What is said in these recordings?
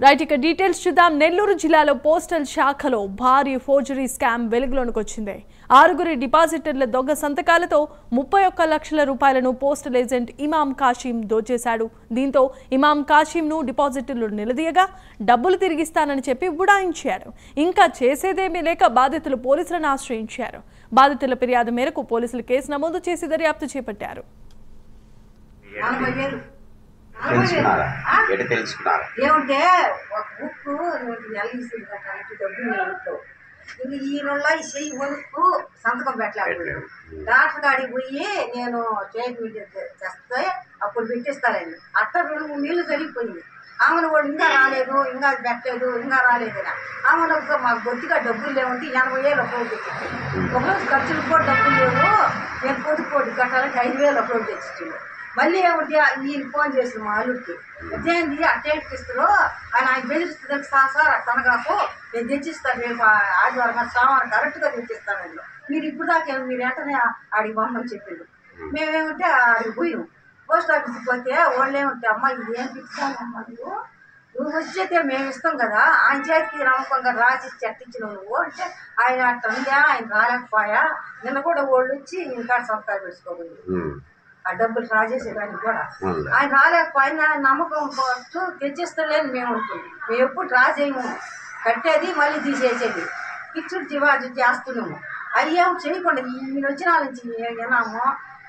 Right ఇక details చూద్దాం. నెల్లూరు జిల్లాలో పోస్టల్ శాఖలో భారీ ఫోర్జరీ స్కామ్ వెలుగులోకి వచ్చింది. 6 డిపాజిటర్ల దొంగ సంతకాలతో 31 లక్షల రూపాయలను పోస్టల్ ఏజెంట్ ఇమాం కాశీం దోచేశాడు. దీంతో ఇమాం కాశీంను డిపాజిటర్లు నిలదీయగా డబ్బులు తిరిగిస్తానని చెప్పి ఉడాయించారు. ఇంకా చేసేదేమీ లేక బాధితులు పోలీసులను ఆశ్రయించారు. బాధితుల ఫిర్యాదు మేరకు పోలీసులు కేసు నమోదు చేసి దర్యాప్తు చేపట్టారు. ఏమంటే ఒక బుక్ నెలసరి కట్టాలంటే డబ్బులు ఈ నెలలో చెయ్యి వణుకు సంతకం పెట్టలేదు. డాక్టర్ కాడికి పోయి నేను ట్రీట్మెంట్ చేస్తే అప్పుడు పెట్టిస్తానండి. అట్ట 2-3 నెలలు జరిగిపోయింది. ఆమెను కూడా ఇంకా రాలేదు, ఇంకా అది పెట్టలేదు, ఇంకా రాలేదు. ఆమెను మాకు బొత్తిగా డబ్బులు లేవంటే 80,000 అప్లోడ్ తెచ్చింది. ఒకరోజు ఖర్చులకు కూడా డబ్బులు లేవు, నేను పొద్దుపోటు కట్టాలంటే 5,000 అప్లోడ్ తెచ్చింది. మళ్ళీ ఏమిటి ఈయన ఫోన్ చేసిన మా అల్లుడికి అదేంటి అట్టేపిస్తారు ఆయన బెదిరిస్తుంది సార్ తనగాకు నేను తెచ్చిస్తాను, రేపు ఆదివారం సోమవారం కరెక్ట్గా తెచ్చిస్తానండి. మీరు ఇప్పుడు దాకా మీరు వెంటనే ఆడికి పంపని చెప్పిండు. మేమేమింటే ఆడికి పోయాం. పోస్ట్ ఆఫీస్కి పోతే వాళ్ళు ఏమిటి అమ్మ ఇది ఏం పిచ్చానమ్మా నువ్వు వచ్చేతే మేము ఇస్తాం కదా, ఆయన చేతికి నమ్మకంగా రాసి చెట్టించినావు నువ్వు అంటే ఆయన అట్లా ఆయన రాలేకపోయా. నిన్న కూడా వాళ్ళు వచ్చి ఇంకా సంతకాలు పెట్టుకోబోయింది ఆ డబ్బులు డ్రా చేసేదానికి కూడా. ఆయన రాలేకపోయినా నమ్మకం ఫస్ట్ తెచ్చిస్తలేని మేము అనుకుంటాం. మేము ఎప్పుడు డ్రా చేయము, కట్టేది మళ్ళీ తీసేసేది, ఫిక్స్డ్ డిపాజిట్ చేస్తున్నాము. అయ్యేం చేయకుండా ఈయన వచ్చిన నుంచి ఏనామో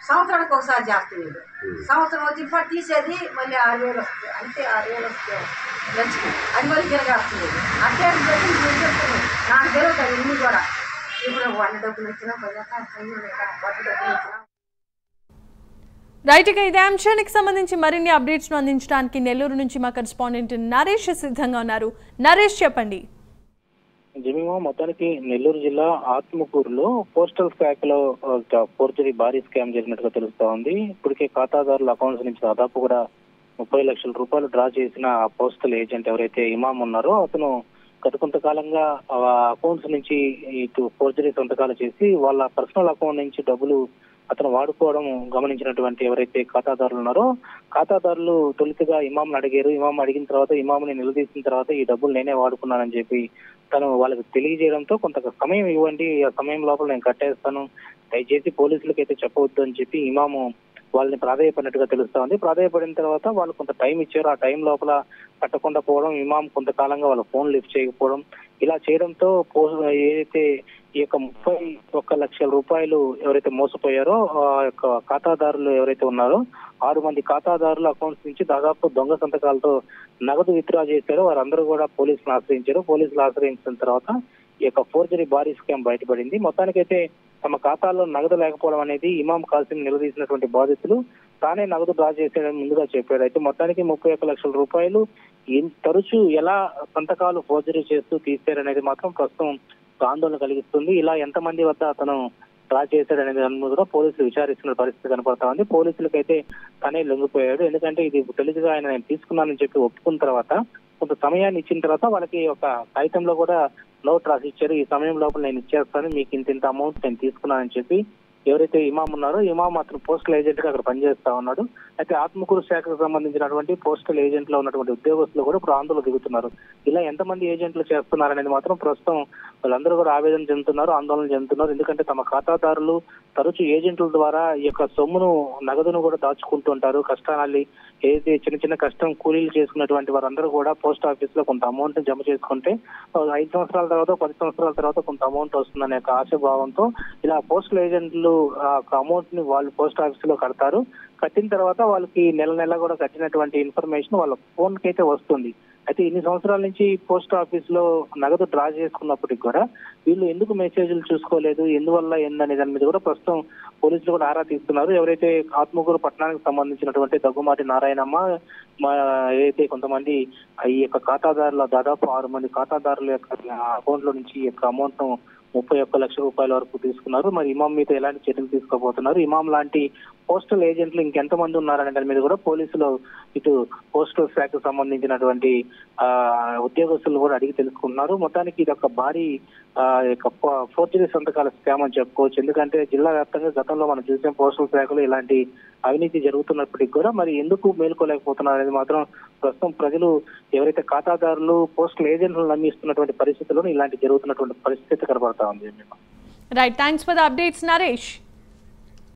సంవత్సరానికి ఒకసారి చేస్తున్నాడు. సంవత్సరం వచ్చి ఇప్పుడు తీసేది మళ్ళీ 6,000 వస్తుంది, అంటే 6,000 వస్తే మంచిది అది మళ్ళీ తిరగేస్తుంది. అంటే చెప్తున్నాను నాకు జరుగుతుంది ఇన్ని కూడా. ఇప్పుడు వాళ్ళ డబ్బులు వచ్చినా వడ్డీ డబ్బులు వచ్చినా. రైట్ ఇక ఇదే అంశానికి సంబంధించి మరిన్ని అప్డేట్స్ ను అందించడానికి నెల్లూరు నుంచి మా కరెస్పాండెంట్ నరేష్ సిద్ధంగా ఉన్నారు. నరేష్ చెప్పండి. జిమిమా మొత్తానికి నెల్లూరు జిల్లా ఆత్మకూరులో పోస్టల్ శాఖలో ఫోర్జరీ భారీ స్కామ్ జరిగినట్టుగా తెలుస్తా ఉంది. ఇప్పటికే ఖాతాదారుల అకౌంట్స్ నుంచి దాదాపు కూడా 30 లక్షల రూపాయలు డ్రా చేసిన ఆ పోస్టల్ ఏజెంట్ ఎవరైతే ఇమాం ఉన్నారో అతను గత కొంతకాలంగా అకౌంట్స్ నుంచి ఇటు ఫోర్జరీ సంతకాలు చేసి వాళ్ళ పర్సనల్ అకౌంట్ నుంచి డబ్బులు అతను వాడుకోవడం గమనించినటువంటి ఎవరైతే ఖాతాదారులు ఉన్నారో ఖాతాదారులు తొలుతగా ఇమాంని అడిగారు. ఇమాం అడిగిన తర్వాత ఇమాంని నిలదీసిన తర్వాత ఈ డబ్బులు నేనే వాడుకున్నానని చెప్పి తను వాళ్ళకి తెలియజేయడంతో కొంత సమయం ఇవ్వండి, ఆ సమయం లోపల నేను కట్టేస్తాను, దయచేసి పోలీసులకు అయితే చెప్పవద్దు అని చెప్పి ఇమాము వాళ్ళని ప్రాధాయపడినట్టుగా తెలుస్తా ఉంది. ప్రాధాయపడిన తర్వాత వాళ్ళు కొంత టైం ఇచ్చారు. ఆ టైం లోపల కట్టకుండా పోవడం, ఇమాం కొంతకాలంగా వాళ్ళ ఫోన్ లిఫ్ట్ చేయకపోవడం, ఇలా చేయడంతో ఏదైతే ఈ యొక్క 31 లక్షల రూపాయలు ఎవరైతే మోసపోయారో ఆ యొక్క ఖాతాదారులు ఎవరైతే ఉన్నారో 6 మంది ఖాతాదారుల అకౌంట్స్ నుంచి దాదాపు దొంగ సంతకాలతో నగదు విత్డ్రా చేశారో వారందరూ కూడా పోలీసులు ఆశ్రయించారు. పోలీసులు ఆశ్రయించిన తర్వాత ఈ యొక్క ఫోర్జరీ భారీ స్కామ్ బయటపడింది. మొత్తానికైతే తమ ఖాతాల్లో నగదు లేకపోవడం అనేది ఇమాం కాసిం నిలదీసినటువంటి బాధితులు తానే నగదు డ్రా చేసేయడం ముందుగా చెప్పాడు. అయితే మొత్తానికి 31 లక్షల రూపాయలు తరచూ ఎలా సంతకాలు ఫోర్జరీ చేస్తూ తీశారనేది మాత్రం ప్రస్తుతం ఆందోళన కలిగిస్తుంది. ఇలా ఎంతమంది వద్ద అతను డ్రా చేశాడనేది దాని మీద పోలీసులు విచారిస్తున్న పరిస్థితి కనపడతా ఉంది. పోలీసులకైతే తనే లొంగిపోయాడు. ఎందుకంటే ఇది తెలుగుగా ఆయన నేను తీసుకున్నానని చెప్పి ఒప్పుకున్న తర్వాత కొంత సమయాన్ని ఇచ్చిన తర్వాత వాళ్ళకి ఒక కాగితంలో కూడా నోట్ రాసి ఇచ్చారు. ఈ సమయం లోపల నేను ఇచ్చేస్తాను, మీకు ఇంత అమౌంట్ నేను తీసుకున్నానని చెప్పి ఎవరైతే ఇమాం ఉన్నారో ఇమాం అతను పోస్టల్ ఏజెంట్ గా అక్కడ పనిచేస్తా ఉన్నాడు. అయితే ఆత్మకూరు శాఖకు సంబంధించినటువంటి పోస్టల్ ఏజెంట్ లో ఉన్నటువంటి ఉద్యోగస్తులు కూడా ఇప్పుడు ఆందోళన దిగుతున్నారు. ఇలా ఎంతమంది ఏజెంట్లు చేస్తున్నారనేది మాత్రం ప్రస్తుతం వాళ్ళందరూ కూడా ఆవేదన చెందుతున్నారు, ఆందోళన చెందుతున్నారు. ఎందుకంటే తమ ఖాతాదారులు తరచూ ఏజెంట్ల ద్వారా ఈ యొక్క సొమ్మును నగదును కూడా దాచుకుంటుంటారు. కష్టాన్ని ఏదైతే చిన్న చిన్న కష్టం కూలీలు చేసుకున్నటువంటి వారందరూ కూడా పోస్ట్ ఆఫీస్ లో కొంత అమౌంట్ జమ చేసుకుంటే 5 సంవత్సరాల తర్వాత 10 సంవత్సరాల తర్వాత కొంత అమౌంట్ వస్తుందనే యొక్క ఆశాభావంతో ఇలా పోస్టల్ ఏజెంట్లు ఆ అమౌంట్ ని వాళ్ళు పోస్ట్ ఆఫీస్ లో కడతారు. కట్టిన తర్వాత వాళ్ళకి నెల నెల కూడా కట్టినటువంటి ఇన్ఫర్మేషన్ వాళ్ళ ఫోన్ కి అయితే వస్తుంది. అయితే ఇన్ని సంవత్సరాల నుంచి పోస్ట్ ఆఫీస్ లో నగదు డ్రా చేసుకున్నప్పటికి కూడా వీళ్ళు ఎందుకు మెసేజ్లు చూసుకోలేదు, ఎందువల్ల ఏందనే దాని మీద కూడా ప్రస్తుతం పోలీసులు కూడా ఆరా తీస్తున్నారు. ఎవరైతే ఆత్మకూరు పట్టణానికి సంబంధించినటువంటి దగ్గుమాటి నారాయణమ్మ ఏదైతే కొంతమంది ఈ యొక్క ఖాతాదారుల దాదాపు 6 మంది ఖాతాదారుల యొక్క అకౌంట్ లో నుంచి ఈ యొక్క అమౌంట్ ను 31 లక్షల రూపాయల వరకు తీసుకున్నారు. మరి ఇమాం మీద ఎలాంటి చర్యలు తీసుకోబోతున్నారు, ఇమాం లాంటి పోస్టల్ ఏజెంట్లు ఇంకెంతమంది ఉన్నారనే దాని మీద కూడా పోలీసులు ఇటు పోస్టల్ శాఖకు సంబంధించినటువంటి ఉద్యోగస్తులు కూడా అడిగి తెలుసుకుంటున్నారు. మొత్తానికి ఇది ఒక భారీ ఫోర్జరీ సంతకాల స్కామ్ అని చెప్పుకోవచ్చు. ఎందుకంటే జిల్లా వ్యాప్తంగా గతంలో మనం చూసాం పోస్టల్ శాఖలో ఇలాంటి అవినీతి జరుగుతున్నప్పటికీ కూడా మరి ఎందుకు మేల్కోలేకపోతున్నారు అనేది మాత్రం ప్రస్తుతం ప్రజలు ఎవరైతే ఖాతాదారులు పోస్టల్ ఏజెంట్లు నమ్మిస్తున్నటువంటి పరిస్థితుల్లో ఇలాంటి జరుగుతున్నటువంటి పరిస్థితి కనబడతా ఉంది. Right, thanks for the updates Naresh.